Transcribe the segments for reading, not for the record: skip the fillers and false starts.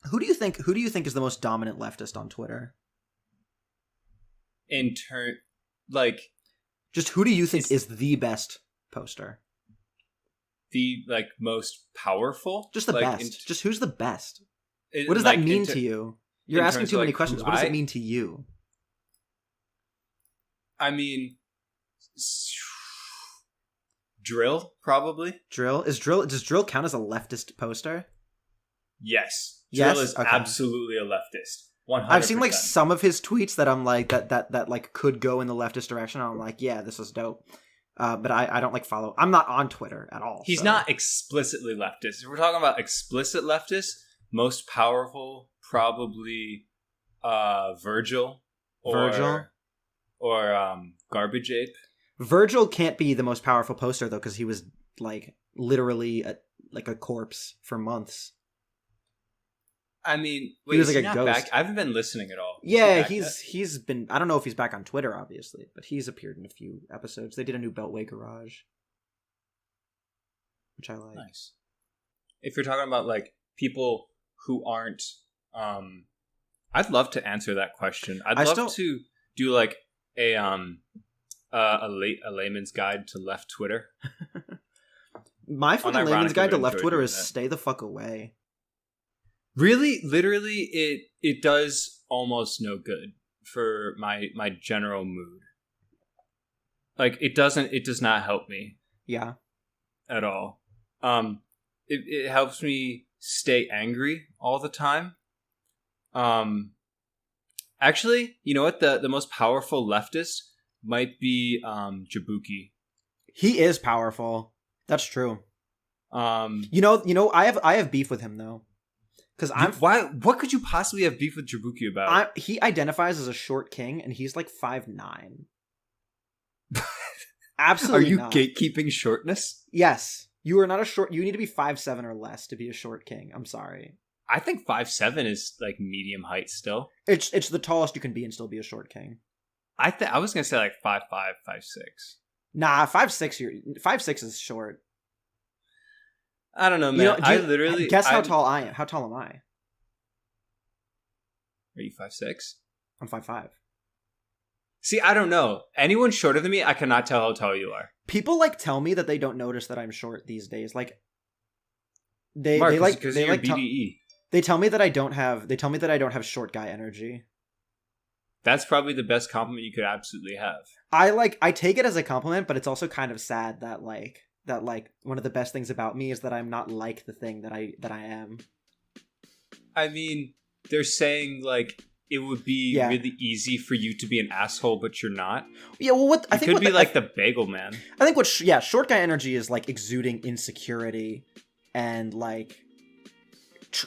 Who do you think is the most dominant leftist on Twitter? Just who do you think is the best poster? The most powerful? Just the best. Just who's the best? What does that mean to you? You're asking too many questions. What does it mean to you? I mean, Drill, probably. Drill? Does Drill count as a leftist poster? Yes. Drill is absolutely a leftist. 100%. I've seen some of his tweets that I'm like that could go in the leftist direction. I'm like, yeah, this is dope. But I don't follow. I'm not on Twitter at all. He's not explicitly leftist. If we're talking about explicit leftist, most powerful, probably Virgil or Garbage Ape. Virgil can't be the most powerful poster though, because he was literally a corpse for months. I mean, he was like a ghost. Back? I haven't been listening at all. Yeah, he's been. I don't know if he's back on Twitter, obviously, but he's appeared in a few episodes. They did a new Beltway Garage, which I like. Nice. If you're talking about people who aren't, I'd love to answer that question. I'd love to do a layman's guide to left Twitter. My fucking layman's guide to left Twitter is stay the fuck away. Really, literally, it does almost no good for my general mood. It does not help me. Yeah. At all. It helps me stay angry all the time. Actually, you know what? The most powerful leftist might be Jabuki. He is powerful. That's true. I have beef with him though. Because what could you possibly have beef with Jabuki about? He identifies as a short king, and he's 5'9". Absolutely. Are you not. Gatekeeping shortness? Yes, you are not a short. You need to be 5'7" or less to be a short king. I'm sorry. I think 5'7" is medium height still. It's the tallest you can be and still be a short king. I was gonna say 5'5", 5'6". Nah, 5'6". 5'6" is short. I don't know, man. I literally guess how tall I am. How tall am I? Are you 5'6"? I'm 5'5". See, I don't know. Anyone shorter than me, I cannot tell how tall you are. People tell me that they don't notice that I'm short these days. Mark, they because of your BDE. They tell me that I don't have short guy energy. That's probably the best compliment you could absolutely have. I take it as a compliment, but it's also kind of sad that one of the best things about me is that I'm not the thing that I am. I mean, they're saying it would be really easy for you to be an asshole, but you're not. Yeah, well, I think could be the bagel man. I think short guy energy is exuding insecurity and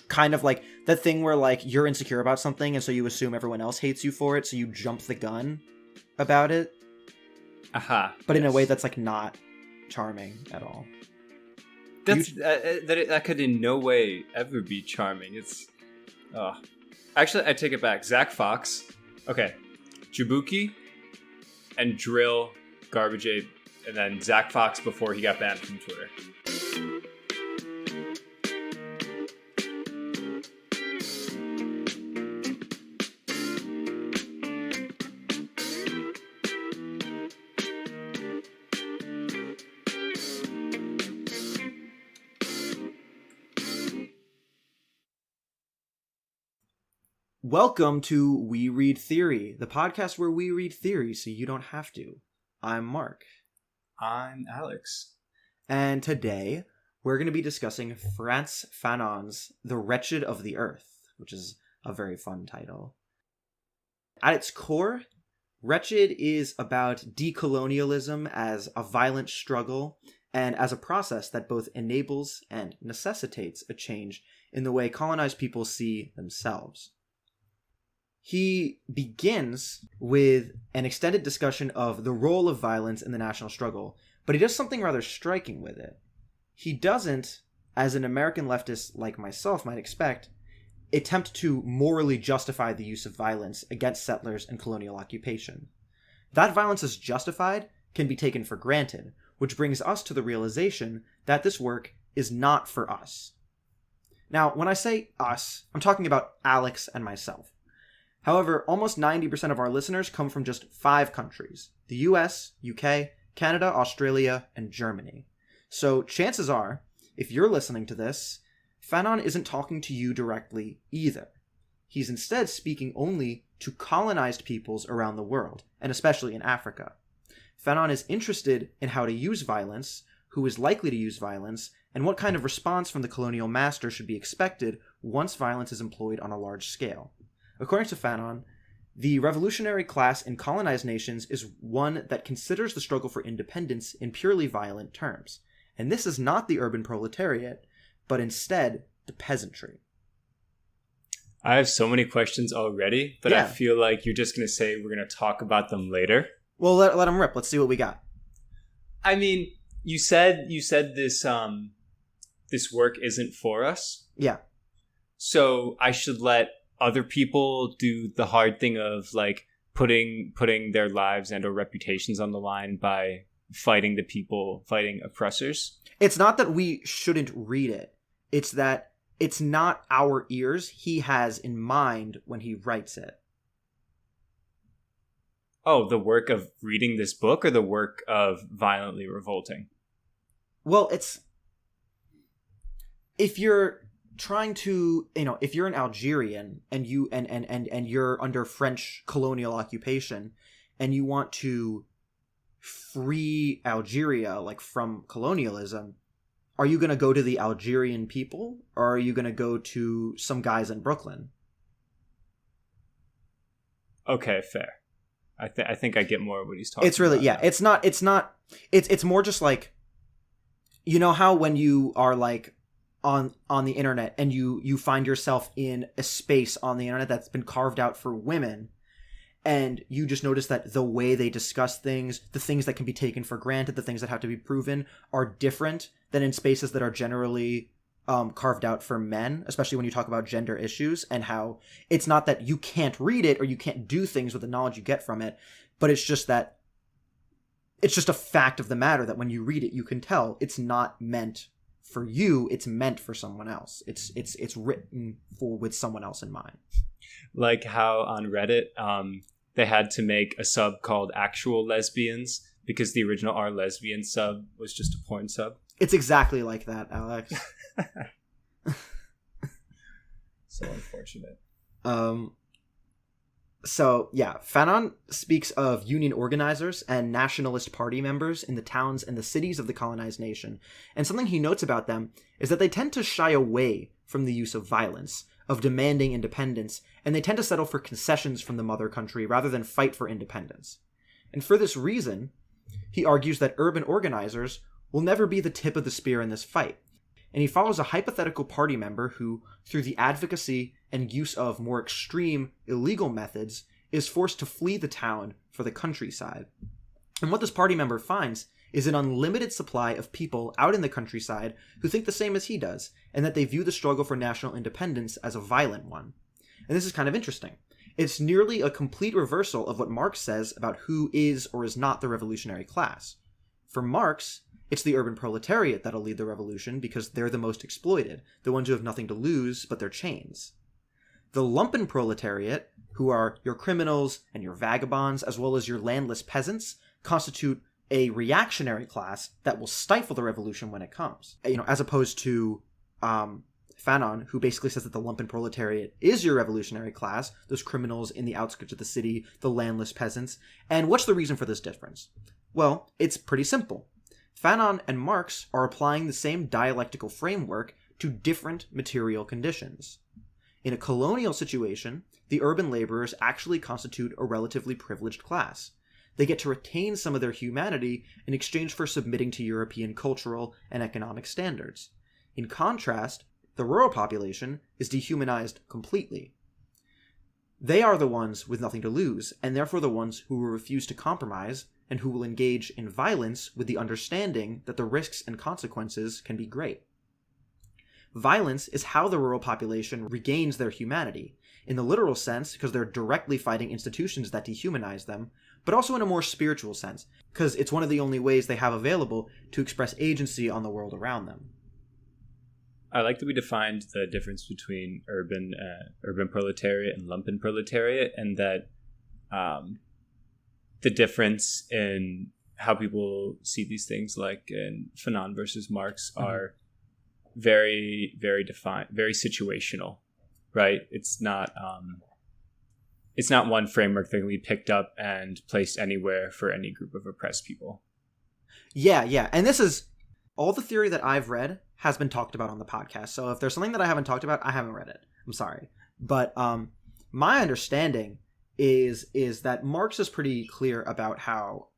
kind of the thing where you're insecure about something and so you assume everyone else hates you for it, so you jump the gun about it. Aha. But in a way that's not charming at all. That could in no way ever be charming. It's actually, I take it back. Zach Fox, okay, Jabuki, and Drill, Garbage Ape, and then Zach Fox before he got banned from Twitter. Welcome to We Read Theory, the podcast where we read theory so you don't have to. I'm Mark. I'm Alex. And today, we're going to be discussing Frantz Fanon's The Wretched of the Earth, which is a very fun title. At its core, Wretched is about decolonialism as a violent struggle and as a process that both enables and necessitates a change in the way colonized people see themselves. He begins with an extended discussion of the role of violence in the national struggle, but he does something rather striking with it. He doesn't, as an American leftist like myself might expect, attempt to morally justify the use of violence against settlers and colonial occupation. That violence is justified can be taken for granted, which brings us to the realization that this work is not for us. Now, when I say us, I'm talking about Alex and myself. However, almost 90% of our listeners come from just 5 countries: the US, UK, Canada, Australia, and Germany. So chances are, if you're listening to this, Fanon isn't talking to you directly either. He's instead speaking only to colonized peoples around the world, and especially in Africa. Fanon is interested in how to use violence, who is likely to use violence, and what kind of response from the colonial master should be expected once violence is employed on a large scale. According to Fanon, the revolutionary class in colonized nations is one that considers the struggle for independence in purely violent terms. And this is not the urban proletariat, but instead the peasantry. I have so many questions already, but I feel like you're just going to say we're going to talk about them later. Well, let them rip. Let's see what we got. I mean, you said this this work isn't for us. Yeah. So I should let other people do the hard thing of like putting their lives and or reputations on the line by fighting oppressors. It's not that we shouldn't read it. It's that it's not our ears he has in mind when he writes it. Oh, the work of reading this book or the work of violently revolting? Well, it's... If you're trying to, if you're an Algerian and you're under French colonial occupation and you want to free Algeria, like, from colonialism, are you going to go to the Algerian people or are you going to go to some guys in Brooklyn? Okay, fair. I think I get more of what he's talking about. It's really, yeah, it's more just like, you know how when you are like on the internet and you find yourself in a space on the internet that's been carved out for women, and you just notice that the way they discuss things, the things that can be taken for granted, the things that have to be proven, are different than in spaces that are generally carved out for men, especially when you talk about gender issues, and how it's not that you can't read it or you can't do things with the knowledge you get from it, but it's just that it's just a fact of the matter that when you read it, you can tell it's not meant for you, it's meant for someone else. It's written with someone else in mind. Like how on Reddit, they had to make a sub called Actual Lesbians because the original R Lesbian sub was just a porn sub. It's exactly like that, Alex. So unfortunate. So, yeah, Fanon speaks of union organizers and nationalist party members in the towns and the cities of the colonized nation, and something he notes about them is that they tend to shy away from the use of violence, of demanding independence, and they tend to settle for concessions from the mother country rather than fight for independence. And for this reason, he argues that urban organizers will never be the tip of the spear in this fight, and he follows a hypothetical party member who, through the advocacy and use of more extreme, illegal methods, is forced to flee the town for the countryside. And what this party member finds is an unlimited supply of people out in the countryside who think the same as he does, and that they view the struggle for national independence as a violent one. And this is kind of interesting. It's nearly a complete reversal of what Marx says about who is or is not the revolutionary class. For Marx, it's the urban proletariat that'll lead the revolution because they're the most exploited, the ones who have nothing to lose but their chains. The lumpen proletariat, who are your criminals and your vagabonds, as well as your landless peasants, constitute a reactionary class that will stifle the revolution when it comes. As opposed to Fanon, who basically says that the lumpen proletariat is your revolutionary class, those criminals in the outskirts of the city, the landless peasants. And what's the reason for this difference? Well, it's pretty simple. Fanon and Marx are applying the same dialectical framework to different material conditions. In a colonial situation, the urban laborers actually constitute a relatively privileged class. They get to retain some of their humanity in exchange for submitting to European cultural and economic standards. In contrast, the rural population is dehumanized completely. They are the ones with nothing to lose, and therefore the ones who will refuse to compromise and who will engage in violence with the understanding that the risks and consequences can be great. Violence is how the rural population regains their humanity, in the literal sense because they're directly fighting institutions that dehumanize them, but also in a more spiritual sense, because it's one of the only ways they have available to express agency on the world around them. I like that we defined the difference between urban proletariat and lumpen proletariat, and that the difference in how people see these things, like in Fanon versus Marx, are very, very defined, very situational, right? It's not one framework that can be picked up and placed anywhere for any group of oppressed people. Yeah. And this is all the theory that I've read has been talked about on the podcast. So if there's something that I haven't talked about, I haven't read it. I'm sorry. But my understanding is that Marx is pretty clear about how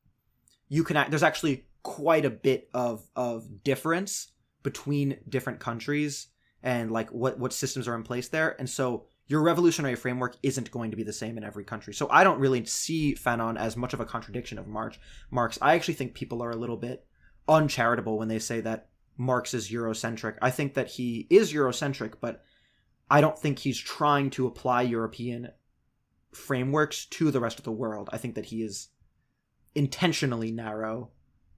you can there's actually quite a bit of difference between different countries and like what systems are in place there. And so your revolutionary framework isn't going to be the same in every country. So I don't really see Fanon as much of a contradiction of Marx. I actually think people are a little bit uncharitable when they say that Marx is Eurocentric. I think that he is Eurocentric, but I don't think he's trying to apply European frameworks to the rest of the world. I think that he is intentionally narrow,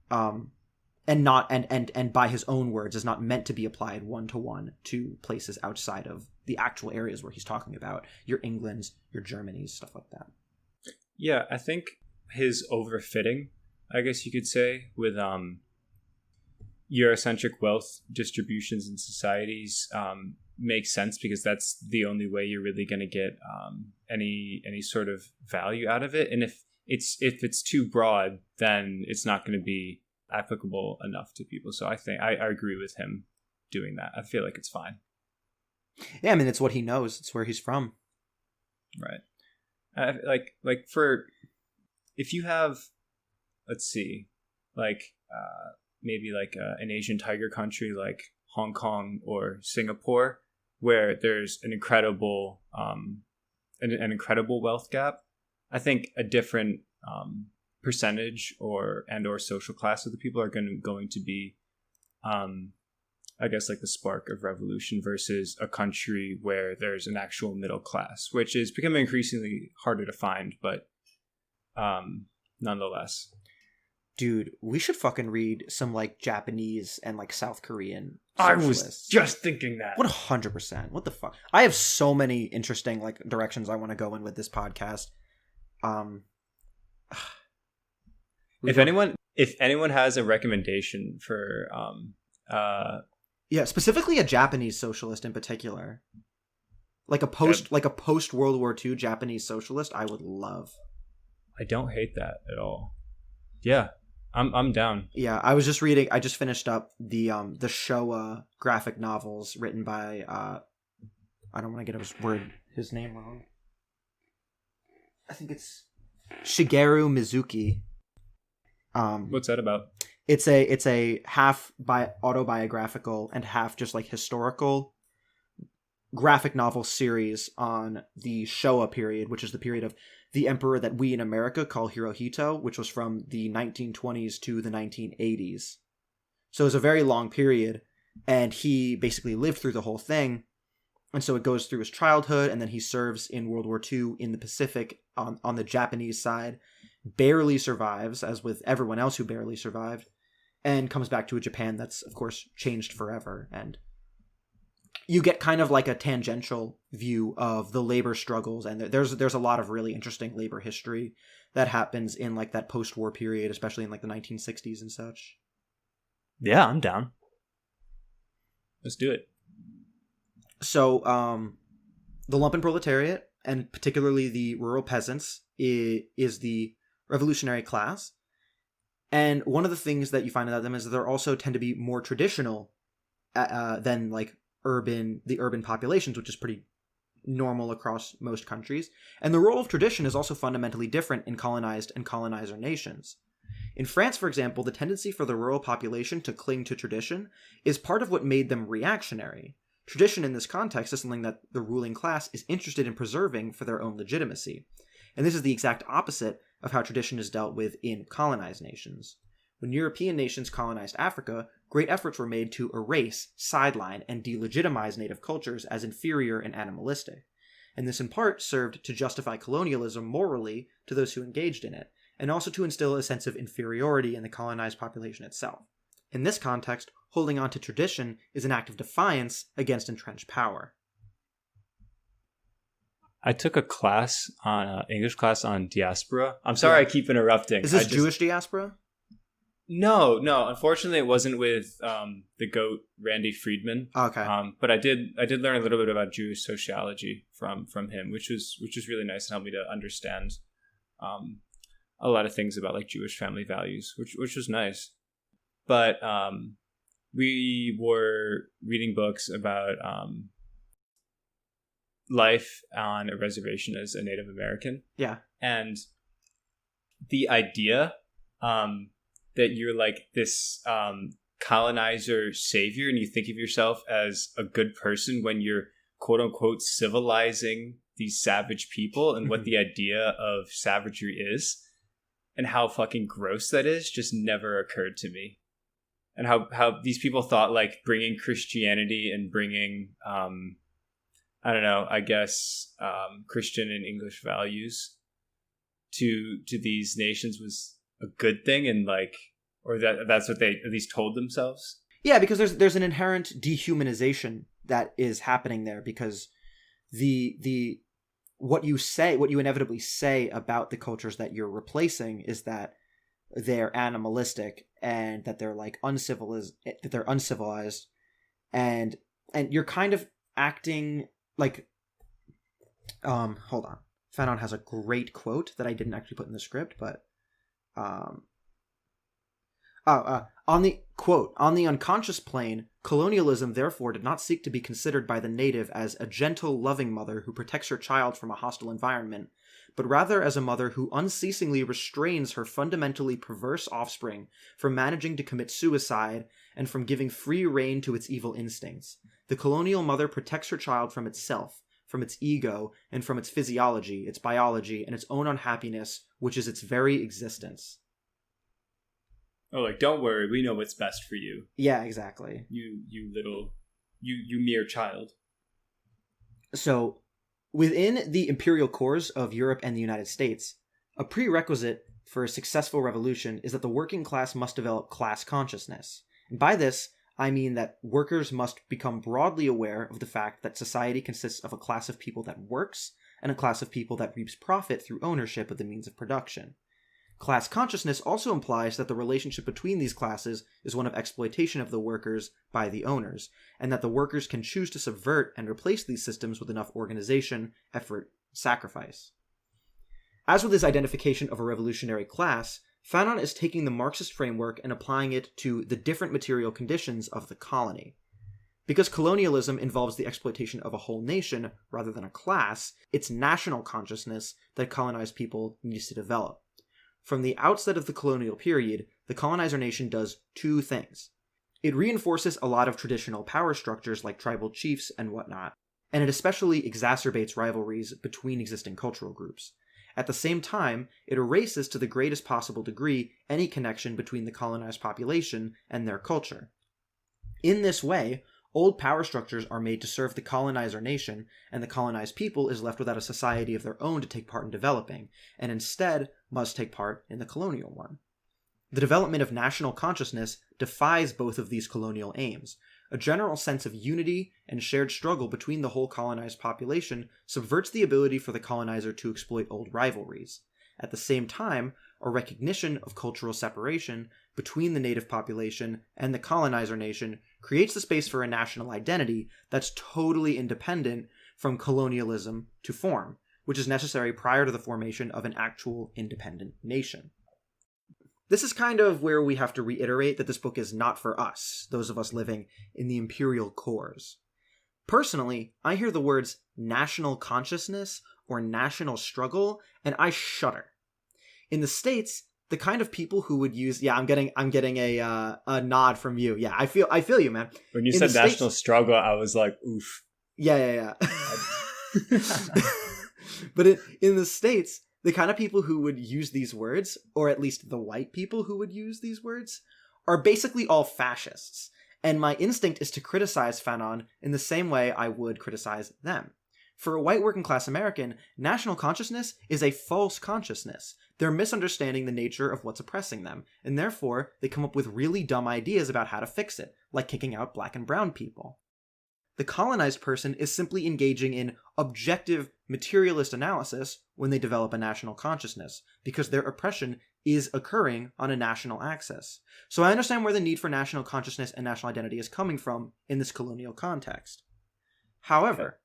and not and by his own words is not meant to be applied one-to-one to places outside of the actual areas where he's talking about your Englands, your Germanys, stuff like that. Yeah, I think his overfitting, I guess you could say, with Eurocentric wealth distributions in societies makes sense, because that's the only way you're really going to get any sort of value out of it. And if it's too broad, then it's not going to be applicable enough to people. So I think I agree with him doing that. I feel like it's fine. Yeah, I mean, it's what he knows. It's where he's from. Right. Like for, if you have, let's see, like maybe like an Asian tiger country like Hong Kong or Singapore, where there's an incredible an incredible wealth gap, I think a different percentage or social class of the people are going to be I guess like the spark of revolution, versus a country where there's an actual middle class, which is becoming increasingly harder to find, but nonetheless. Dude, we should fucking read some like Japanese and like South Korean socialists. I was just thinking that. 100%. What the fuck? I have so many interesting like directions I want to go in with this podcast. If anyone has a recommendation for specifically a Japanese socialist in particular, like a post World War II Japanese socialist, I would love. I don't hate that at all. Yeah, I'm down. Yeah, I just finished up the Showa graphic novels written by I don't want to get his name wrong. I think it's Shigeru Mizuki. What's that about? It's a half autobiographical and half just like historical graphic novel series on the Showa period, which is the period of the emperor that we in America call Hirohito, which was from the 1920s to the 1980s. So it's a very long period, and he basically lived through the whole thing. And so it goes through his childhood, and then he serves in World War II in the Pacific on the Japanese side, barely survives, as with everyone else who barely survived, and comes back to a Japan that's, of course, changed forever. And you get kind of like a tangential view of the labor struggles, and there's a lot of really interesting labor history that happens in like that post-war period, especially in like the 1960s and such. Yeah, I'm down. Let's do it. So, the lumpen proletariat, and particularly the rural peasants, is the revolutionary class. And one of the things that you find about them is that they also tend to be more traditional than like the urban populations, which is pretty normal across most countries. And the role of tradition is also fundamentally different in colonized and colonizer nations. In France, for example, the tendency for the rural population to cling to tradition is part of what made them reactionary. Tradition in this context is something that the ruling class is interested in preserving for their own legitimacy. And this is the exact opposite of how tradition is dealt with in colonized nations. When European nations colonized Africa, great efforts were made to erase, sideline, and delegitimize native cultures as inferior and animalistic. And this in part served to justify colonialism morally to those who engaged in it, and also to instill a sense of inferiority in the colonized population itself. In this context, holding on to tradition is an act of defiance against entrenched power. I took a class on English class on diaspora. I'm sorry, I keep interrupting. Is this Jewish diaspora? No. Unfortunately, it wasn't with the GOAT Randy Friedman. Okay. But I did learn a little bit about Jewish sociology from him, which was really nice and helped me to understand a lot of things about like Jewish family values, which was nice. But we were reading books about life on a reservation as a Native American. Yeah. And the idea that you're like this colonizer savior and you think of yourself as a good person when you're quote unquote civilizing these savage people and what the idea of savagery is and how fucking gross that is just never occurred to me. And how these people thought like bringing Christianity and bringing I don't know, I guess Christian and English values to these nations was a good thing, and like, or that's what they at least told themselves. Yeah, because there's an inherent dehumanization that is happening there, because the what you inevitably say about the cultures that you're replacing is that they're animalistic and that they're like uncivilized, and you're kind of acting like, hold on. Fanon has a great quote that I didn't actually put in the script, but, on the unconscious plane, colonialism therefore did not seek to be considered by the native as a gentle, loving mother who protects her child from a hostile environment, but rather as a mother who unceasingly restrains her fundamentally perverse offspring from managing to commit suicide and from giving free rein to its evil instincts. The colonial mother protects her child from itself, from its ego, and from its physiology, its biology, and its own unhappiness, which is its very existence. Oh, like, don't worry, we know what's best for you. Yeah, exactly. You mere child. So, within the imperial cores of Europe and the United States, a prerequisite for a successful revolution is that the working class must develop class consciousness. And by this, I mean that workers must become broadly aware of the fact that society consists of a class of people that works and a class of people that reaps profit through ownership of the means of production. Class consciousness also implies that the relationship between these classes is one of exploitation of the workers by the owners, and that the workers can choose to subvert and replace these systems with enough organization, effort, sacrifice. As with his identification of a revolutionary class, Fanon is taking the Marxist framework and applying it to the different material conditions of the colony. Because colonialism involves the exploitation of a whole nation rather than a class, it's national consciousness that colonized people needs to develop. From the outset of the colonial period, the colonizer nation does two things. It reinforces a lot of traditional power structures like tribal chiefs and whatnot, and it especially exacerbates rivalries between existing cultural groups. At the same time, it erases to the greatest possible degree any connection between the colonized population and their culture. In this way, old power structures are made to serve the colonizer nation, and the colonized people is left without a society of their own to take part in developing, and instead must take part in the colonial one. The development of national consciousness defies both of these colonial aims. A general sense of unity and shared struggle between the whole colonized population subverts the ability for the colonizer to exploit old rivalries. At the same time, a recognition of cultural separation between the native population and the colonizer nation creates the space for a national identity that's totally independent from colonialism to form, which is necessary prior to the formation of an actual independent nation. This is kind of where we have to reiterate that this book is not for us, those of us living in the imperial cores. Personally, I hear the words national consciousness or national struggle, and I shudder. In the States, the kind of people who would use, I'm getting a nod from you. Yeah, I feel you, man. When you said national struggle, I was like, oof. Yeah. But in the States, the kind of people who would use these words, or at least the white people who would use these words, are basically all fascists. And my instinct is to criticize Fanon in the same way I would criticize them. For a white working class American, national consciousness is a false consciousness. They're misunderstanding the nature of what's oppressing them, and therefore they come up with really dumb ideas about how to fix it, like kicking out black and brown people. The colonized person is simply engaging in objective materialist analysis when they develop a national consciousness, because their oppression is occurring on a national axis. So I understand where the need for national consciousness and national identity is coming from in this colonial context. However,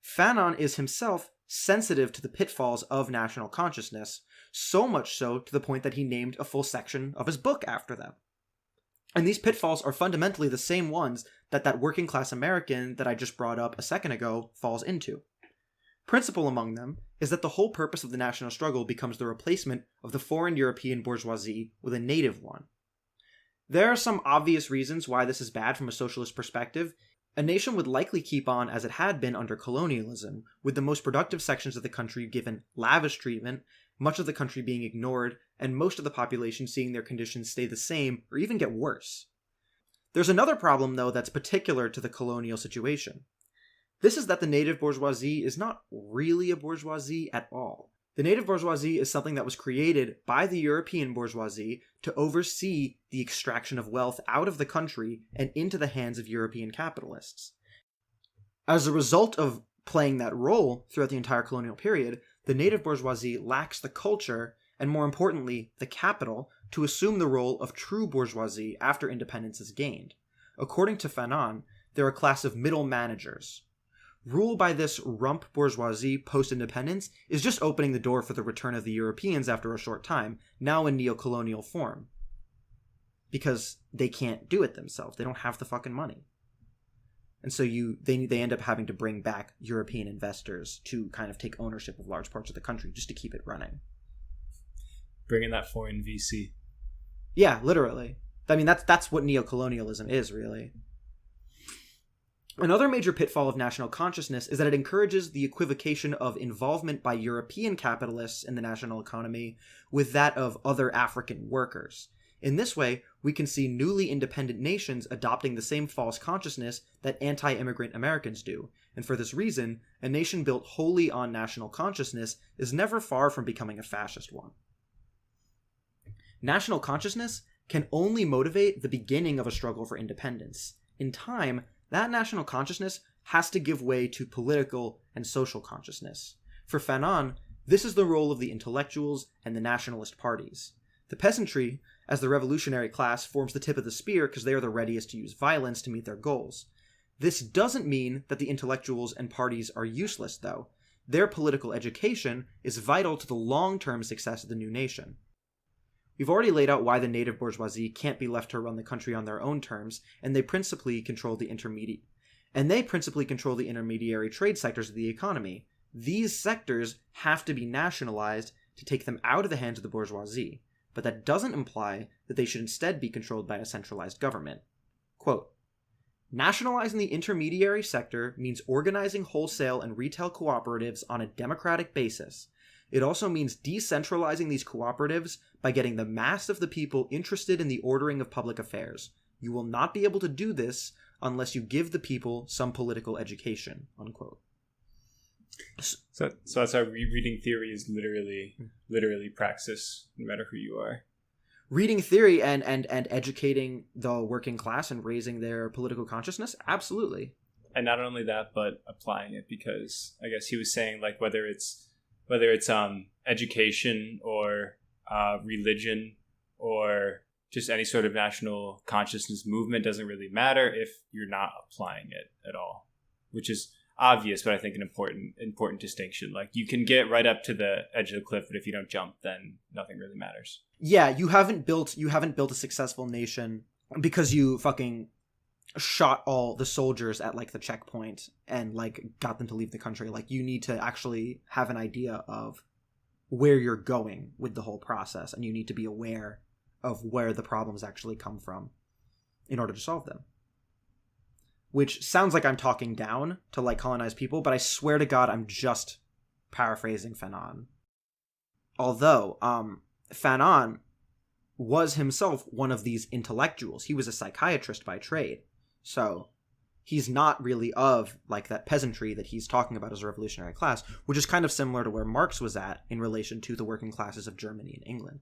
Fanon is himself sensitive to the pitfalls of national consciousness, so much so to the point that he named a full section of his book after them. And these pitfalls are fundamentally the same ones that working class American that I just brought up a second ago falls into. Principal among them is that the whole purpose of the national struggle becomes the replacement of the foreign European bourgeoisie with a native one. There are some obvious reasons why this is bad from a socialist perspective. A nation would likely keep on as it had been under colonialism, with the most productive sections of the country given lavish treatment, much of the country being ignored, and most of the population seeing their conditions stay the same or even get worse. There's another problem, though, that's particular to the colonial situation. This is that the native bourgeoisie is not really a bourgeoisie at all. The native bourgeoisie is something that was created by the European bourgeoisie to oversee the extraction of wealth out of the country and into the hands of European capitalists. As a result of playing that role throughout the entire colonial period, the native bourgeoisie lacks the culture, and more importantly, the capital, to assume the role of true bourgeoisie after independence is gained. According to Fanon, they're a class of middle managers. Rule by this rump bourgeoisie post-independence is just opening the door for the return of the Europeans after a short time, now in neo-colonial form. Because they can't do it themselves. They don't have the fucking money. And so they end up having to bring back European investors to kind of take ownership of large parts of the country just to keep it running. Bring in that foreign VC. Yeah, literally. I mean, that's what neo-colonialism is, really. Another major pitfall of national consciousness is that it encourages the equivocation of involvement by European capitalists in the national economy with that of other African workers. In this way, we can see newly independent nations adopting the same false consciousness that anti-immigrant Americans do, and for this reason, a nation built wholly on national consciousness is never far from becoming a fascist one. National consciousness can only motivate the beginning of a struggle for independence. In time, that national consciousness has to give way to political and social consciousness. For Fanon, this is the role of the intellectuals and the nationalist parties. The peasantry, as the revolutionary class, forms the tip of the spear because they are the readiest to use violence to meet their goals. This doesn't mean that the intellectuals and parties are useless, though. Their political education is vital to the long-term success of the new nation. We've already laid out why the native bourgeoisie can't be left to run the country on their own terms, and they principally control the intermediary trade sectors of the economy. These sectors have to be nationalized to take them out of the hands of the bourgeoisie, but that doesn't imply that they should instead be controlled by a centralized government. Quote, nationalizing the intermediary sector means organizing wholesale and retail cooperatives on a democratic basis. It also means decentralizing these cooperatives by getting the mass of the people interested in the ordering of public affairs. You will not be able to do this unless you give the people some political education, unquote. So that's how reading theory is literally praxis, no matter who you are. Reading theory and educating the working class and raising their political consciousness? Absolutely. And not only that, but applying it, because I guess he was saying, like, whether it's education or religion or just any sort of national consciousness movement, doesn't really matter if you're not applying it at all, which is obvious, but I think an important distinction. Like, you can get right up to the edge of the cliff, but if you don't jump, then nothing really matters. Yeah, you haven't built a successful nation because you fucking shot all the soldiers at, like, the checkpoint and, like, got them to leave the country. Like, you need to actually have an idea of where you're going with the whole process, and you need to be aware of where the problems actually come from in order to solve them. Which sounds like I'm talking down to, like, colonized people, but I swear to God I'm just paraphrasing Fanon. Although, Fanon was himself one of these intellectuals. He was a psychiatrist by trade. So, he's not really of like that peasantry that he's talking about as a revolutionary class, which is kind of similar to where Marx was at in relation to the working classes of Germany and England.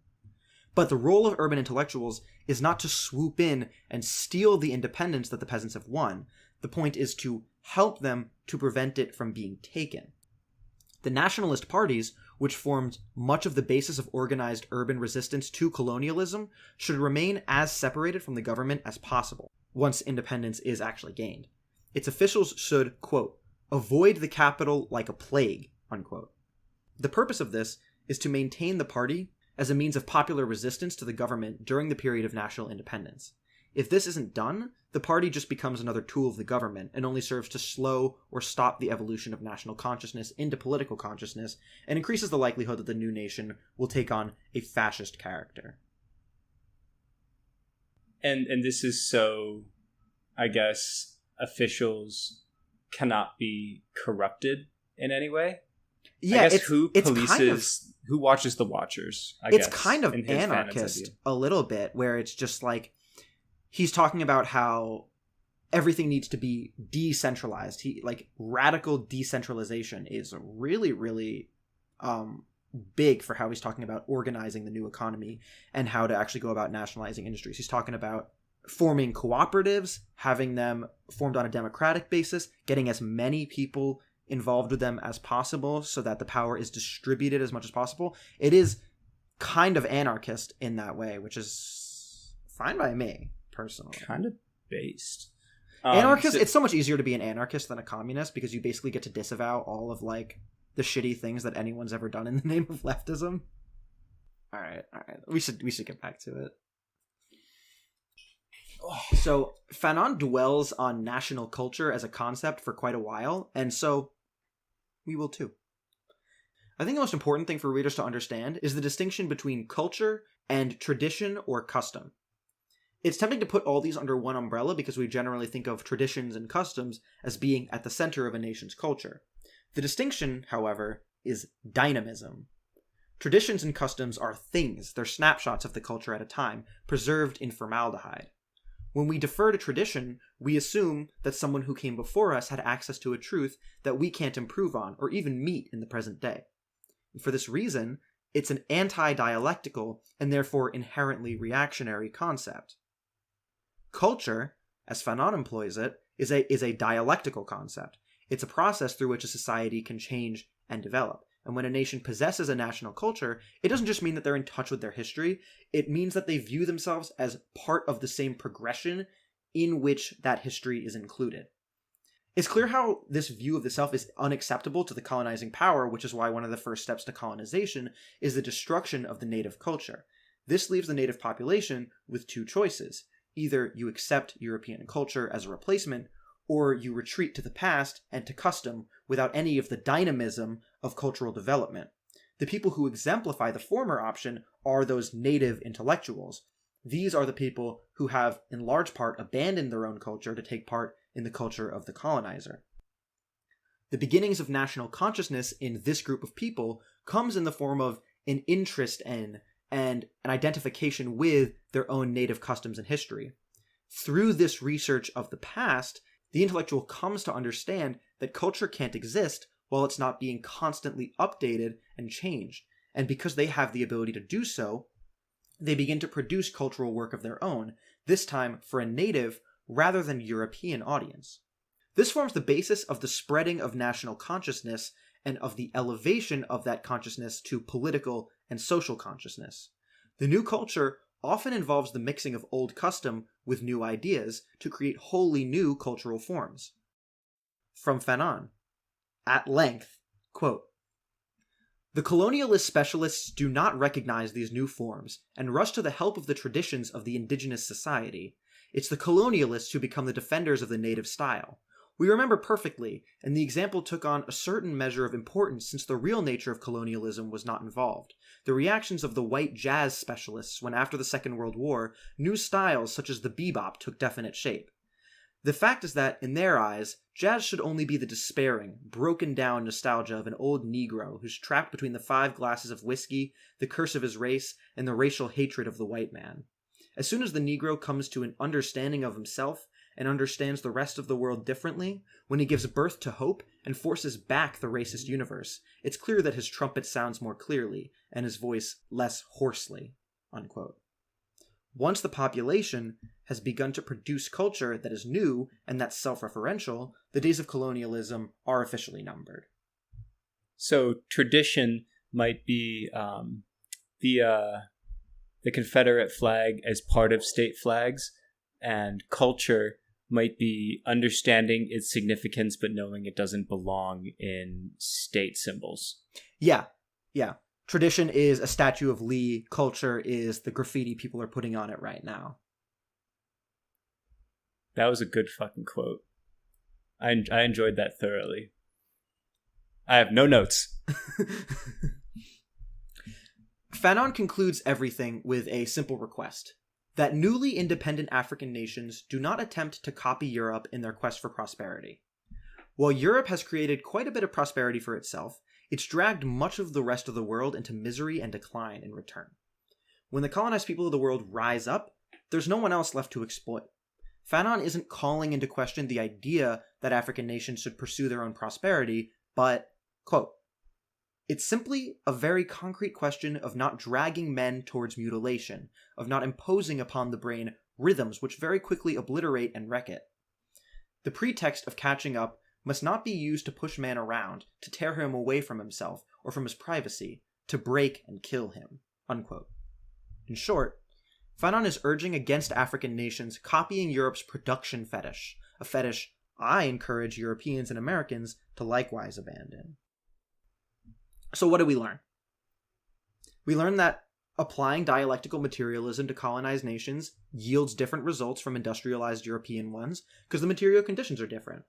But the role of urban intellectuals is not to swoop in and steal the independence that the peasants have won. The point is to help them to prevent it from being taken. The nationalist parties, which formed much of the basis of organized urban resistance to colonialism, should remain as separated from the government as possible once independence is actually gained. Its officials should, quote, avoid the capital like a plague, unquote. The purpose of this is to maintain the party as a means of popular resistance to the government during the period of national independence. If this isn't done, the party just becomes another tool of the government and only serves to slow or stop the evolution of national consciousness into political consciousness and increases the likelihood that the new nation will take on a fascist character. And this is so, I guess, officials cannot be corrupted in any way? Yeah, I guess who polices, kind of, who watches the watchers, it's kind of anarchist a little bit, where it's just like, he's talking about how everything needs to be decentralized. Radical decentralization is really, really big for how he's talking about organizing the new economy and how to actually go about nationalizing industries. He's talking about forming cooperatives, having them formed on a democratic basis, getting as many people involved with them as possible so that the power is distributed as much as possible. It is kind of anarchist in that way, which is fine by me, personally. Kind of based. Anarchist, it's so much easier to be an anarchist than a communist because you basically get to disavow all of, like, the shitty things that anyone's ever done in the name of leftism. All right. We should get back to it. So, Fanon dwells on national culture as a concept for quite a while, and so we will too. I think the most important thing for readers to understand is the distinction between culture and tradition or custom. It's tempting to put all these under one umbrella because we generally think of traditions and customs as being at the center of a nation's culture. The distinction, however, is dynamism. Traditions and customs are things, they're snapshots of the culture at a time, preserved in formaldehyde. When we defer to tradition, we assume that someone who came before us had access to a truth that we can't improve on or even meet in the present day. And for this reason, it's an anti-dialectical and therefore inherently reactionary concept. Culture, as Fanon employs it, is a dialectical concept. It's a process through which a society can change and develop. And when a nation possesses a national culture, it doesn't just mean that they're in touch with their history, it means that they view themselves as part of the same progression in which that history is included. It's clear how this view of the self is unacceptable to the colonizing power, which is why one of the first steps to colonization is the destruction of the native culture. This leaves the native population with two choices. Either you accept European culture as a replacement, or you retreat to the past and to custom without any of the dynamism of cultural development. The people who exemplify the former option are those native intellectuals. These are the people who have, in large part, abandoned their own culture to take part in the culture of the colonizer. The beginnings of national consciousness in this group of people comes in the form of an interest in and an identification with their own native customs and history. Through this research of the past, the intellectual comes to understand that culture can't exist while it's not being constantly updated and changed. And because they have the ability to do so, they begin to produce cultural work of their own, this time for a native rather than European audience. This forms the basis of the spreading of national consciousness and of the elevation of that consciousness to political and social consciousness. The new culture often involves the mixing of old custom with new ideas to create wholly new cultural forms. From Fanon, at length, quote, "The colonialist specialists do not recognize these new forms and rush to the help of the traditions of the indigenous society. It's the colonialists who become the defenders of the native style. We remember perfectly, and the example took on a certain measure of importance since the real nature of colonialism was not involved. The reactions of the white jazz specialists when after the Second World War, new styles such as the bebop took definite shape. The fact is that, in their eyes, jazz should only be the despairing, broken-down nostalgia of an old Negro who's trapped between the 5 glasses of whiskey, the curse of his race, and the racial hatred of the white man. As soon as the Negro comes to an understanding of himself and understands the rest of the world differently, when he gives birth to hope and forces back the racist universe, it's clear that his trumpet sounds more clearly and his voice less hoarsely." Unquote. Once the population has begun to produce culture that is new and that's self-referential, the days of colonialism are officially numbered. So tradition might be the Confederate flag as part of state flags, and culture might be understanding its significance but knowing it doesn't belong in state symbols. Yeah. Tradition is a statue of Lee. Culture is the graffiti people are putting on it right now. That was a good fucking quote. I enjoyed that thoroughly. I have no notes. Fanon concludes everything with a simple request: that newly independent African nations do not attempt to copy Europe in their quest for prosperity. While Europe has created quite a bit of prosperity for itself, it's dragged much of the rest of the world into misery and decline in return. When the colonized people of the world rise up, there's no one else left to exploit. Fanon isn't calling into question the idea that African nations should pursue their own prosperity, but, quote, "It's simply a very concrete question of not dragging men towards mutilation, of not imposing upon the brain rhythms which very quickly obliterate and wreck it. The pretext of catching up must not be used to push man around, to tear him away from himself or from his privacy, to break and kill him." Unquote. In short, Fanon is urging against African nations copying Europe's production fetish, a fetish I encourage Europeans and Americans to likewise abandon. So what did we learn? We learned that applying dialectical materialism to colonized nations yields different results from industrialized European ones because the material conditions are different.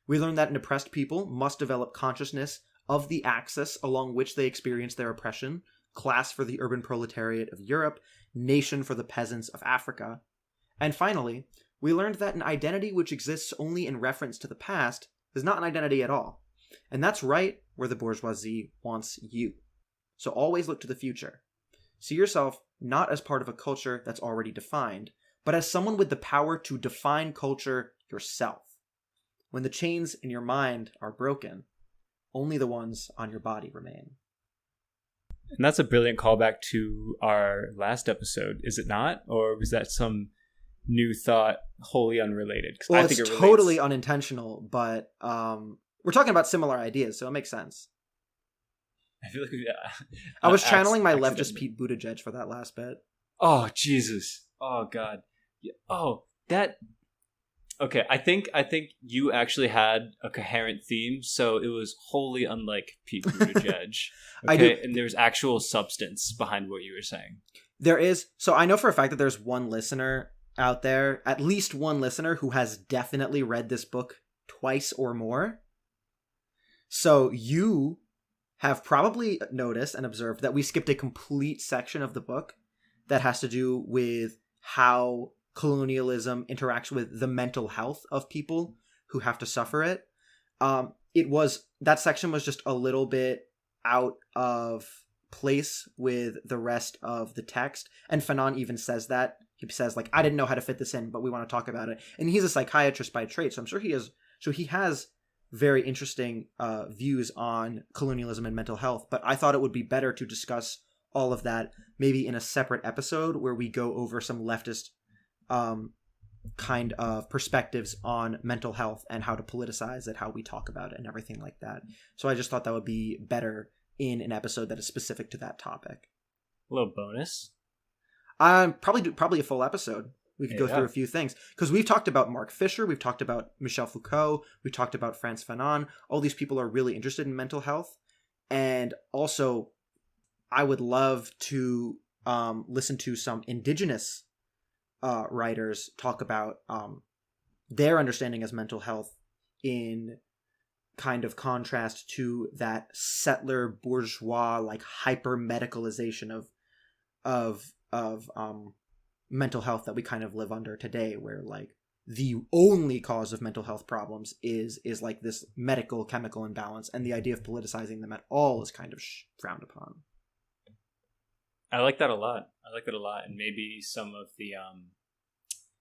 We learned that an oppressed people must develop consciousness of the axis along which they experience their oppression: class for the urban proletariat of Europe, nation for the peasants of Africa. And finally, we learned that an identity which exists only in reference to the past is not an identity at all. And that's right where the bourgeoisie wants you. So always look to the future. See yourself not as part of a culture that's already defined, but as someone with the power to define culture yourself. When the chains in your mind are broken, only the ones on your body remain. And that's a brilliant callback to our last episode, is it not? Or was that some new thought wholly unrelated? Well, I think it's totally unintentional, but we're talking about similar ideas, so it makes sense. I feel like I was channeling my leftist Pete Buttigieg for that last bit. Oh, Jesus. Oh, God. Oh, that... Okay, I think you actually had a coherent theme, so it was wholly unlike Pete Buttigieg. Okay, and there's actual substance behind what you were saying. There is. So I know for a fact that there's one listener out there, at least one listener, who has definitely read this book twice or more. So you have probably noticed and observed that we skipped a complete section of the book that has to do with how colonialism interacts with the mental health of people who have to suffer it. That section was just a little bit out of place with the rest of the text, and Fanon even says that. He says, like, I didn't know how to fit this in, but we want to talk about it. And he's a psychiatrist by trade, so I'm sure he has very interesting views on colonialism and mental health, but I thought it would be better to discuss all of that maybe in a separate episode where we go over some leftist kind of perspectives on mental health and how to politicize it, how we talk about it, and everything like that. So I just thought that would be better in an episode that is specific to that topic. A little bonus? Probably a full episode. We could go through a few things. Because we've talked about Mark Fisher, we've talked about Michel Foucault, we've talked about Frantz Fanon. All these people are really interested in mental health. And also, I would love to listen to some indigenous writers talk about their understanding as mental health in kind of contrast to that settler bourgeois like hyper medicalization of mental health that we kind of live under today, where like the only cause of mental health problems is like this medical chemical imbalance, and the idea of politicizing them at all is kind of frowned upon. I like that a lot. And maybe some of the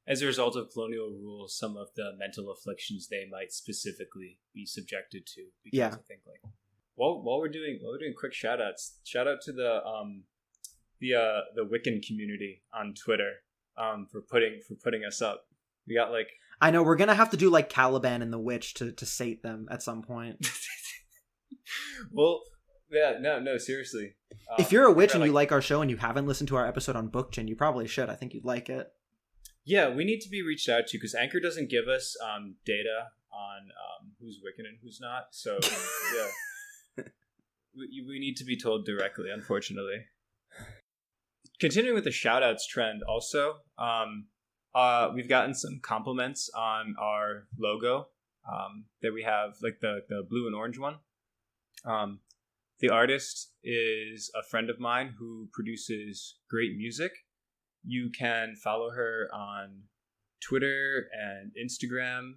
as a result of colonial rule, some of the mental afflictions they might specifically be subjected to. Because Yeah. I think like while we're doing quick shout outs, shout out to the Wiccan community on Twitter for putting us up. We got like I know we're gonna have to do like Caliban and the Witch to sate them at some point. well, yeah, no, seriously. If you're a witch and you like our show and you haven't listened to our episode on Bookchin, you probably should. I think you'd like it. Yeah, we need to be reached out to because Anchor doesn't give us data on who's Wiccan and who's not. So yeah, we need to be told directly. Unfortunately, continuing with the shoutouts trend, also, we've gotten some compliments on our logo that we have, like the blue and orange one. The artist is a friend of mine who produces great music. You can follow her on Twitter and Instagram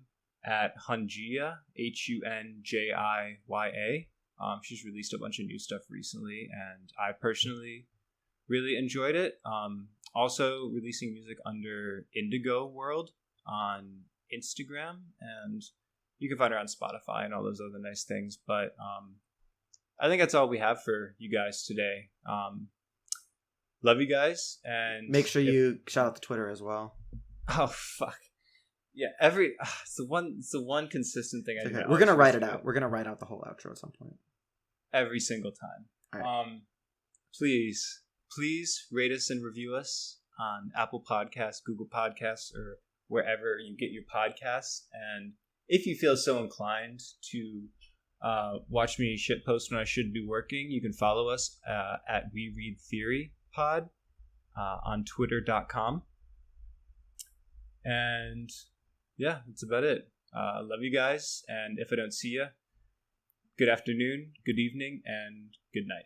at Hunjiya, Hunjiya. She's released a bunch of new stuff recently, and I personally really enjoyed it. Also releasing music under Indigo World on Instagram, and you can find her on Spotify and all those other nice things. But I think that's all we have for you guys today. Love you guys, and make sure you shout out to Twitter as well. Oh fuck yeah! It's the one consistent thing I do. Okay. We're gonna write it out. We're gonna write out the whole outro at some point. Every single time. Right. Please rate us and review us on Apple Podcasts, Google Podcasts, or wherever you get your podcasts. And if you feel so inclined to watch me shitpost when I should be working, you can follow us at We Read Theory Pod on twitter.com. And yeah, that's about it. Love you guys, and if I don't see you, good afternoon, good evening, and good night.